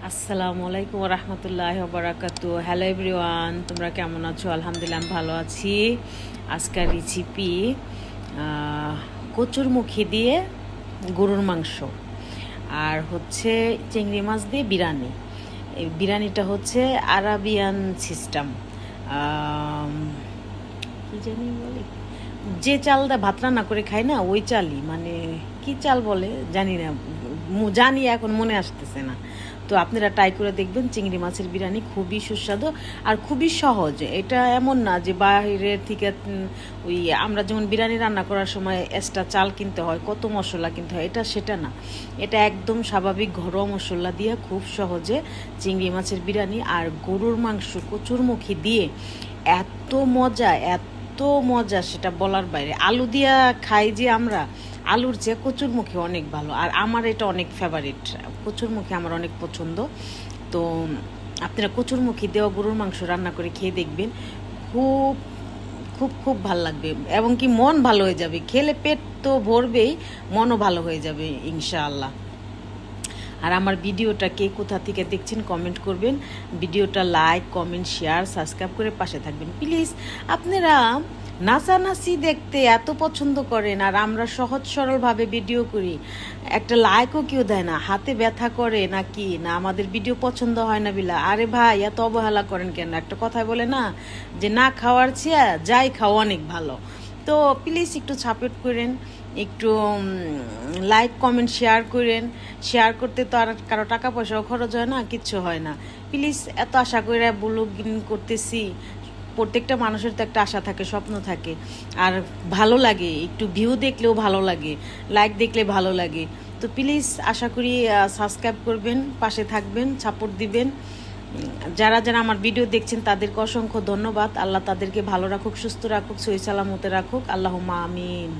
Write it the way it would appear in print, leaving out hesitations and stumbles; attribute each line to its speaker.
Speaker 1: আসসালামু আলাইকুম রহমতুল্লাহ বারাকাতু। হ্যালো এভরিওয়ান, তোমরা কেমন আছো? আলহামদুলিল্লাহ আমি ভালো আছি। আজকের রেসিপি কচুরমুখী দিয়ে গরুর মাংস আর হচ্ছে চিংড়ি মাছ দিয়ে বিরিয়ানি। এই বিরিয়ানিটা হচ্ছে আরাবিয়ান সিস্টেম, কি জানি বলে, যে চালটা ভাত রান্না করে খায় না ওই চালই, মানে কি চাল বলে জানি না, জানি এখন মনে আসতেছে না। তো আপনারা ট্রাই করে দেখবেন, চিংড়ি মাছের বিরিয়ানি খুবই সুস্বাদু আর খুবই সহজ। এটা এমন না যে বাইরের থেকে ওই আমরা যেমন বিরিয়ানি রান্না করার সময় এক্সট্রা চাল কিনতে হয়, কত মশলা কিনতে হয়, এটা সেটা না। এটা একদম স্বাভাবিক ঘরোয়া মশলা দিয়ে খুব সহজে চিংড়ি মাছের বিরিয়ানি আর গরুর মাংস কচুরমুখী দিয়ে এত মজা, এত মজা সেটা বলার বাইরে। আলু দিয়া খাই যে আমরা, আলুর চেয়ে কচুরমুখী অনেক ভালো। আর আমার এটা অনেক ফেভারিট, কচুরমুখী আমার অনেক পছন্দ। তো আপনারা কচুরমুখী দেওয়া গরুর মাংস রান্না করে খেয়ে দেখবেন, খুব খুব খুব ভালো লাগবে এবং কি মন ভালো হয়ে যাবে। খেলে পেট তো ভরবেই, মনও ভালো হয়ে যাবে ইনশাআল্লাহ। আর আমার ভিডিওটা কে কোথা থেকে দেখছেন কমেন্ট করবেন। ভিডিওটা লাইক, কমেন্ট, শেয়ার, সাবস্ক্রাইব করে পাশে থাকবেন প্লিজ। আপনারা নাচানাচি দেখতে এত পছন্দ করেন আর আমরা সহজ সরলভাবে ভিডিও করি, একটা লাইকও কেউ দেয় না, হাতে ব্যথা করে নাকি না আমাদের ভিডিও পছন্দ হয় না বিলা। আরে ভাই, এত অবহেলা করেন কেন? একটা কথাই বলে না যে না খাওয়ার চেয়ে যাই খাওয়া অনেক ভালো। তো প্লিজ একটু সাপোর্ট করেন, একটু লাইক, কমেন্ট, শেয়ার করেন। শেয়ার করতে তো আর কারো টাকা পয়সাও খরচ হয় না, কিচ্ছু হয় না। প্লিজ, এত আশা করে ব্লগ করতেছি। প্রত্যেকটা মানুষের তো একটা আশা থাকে, স্বপ্ন থাকে। আর ভালো লাগে, একটু ভিউ দেখলেও ভালো লাগে, লাইক দেখলে ভালো লাগে। তো প্লিজ আশা করি সাবস্ক্রাইব করবেন, পাশে থাকবেন, সাপোর্ট দিবেন। যারা যারা আমার ভিডিও দেখছেন তাদেরকে অসংখ্য ধন্যবাদ। আল্লাহ তাদেরকে ভালো রাখুক, সুস্থ রাখুক, সহি সালামতে রাখুক। আল্লাহুম্মা আমিন।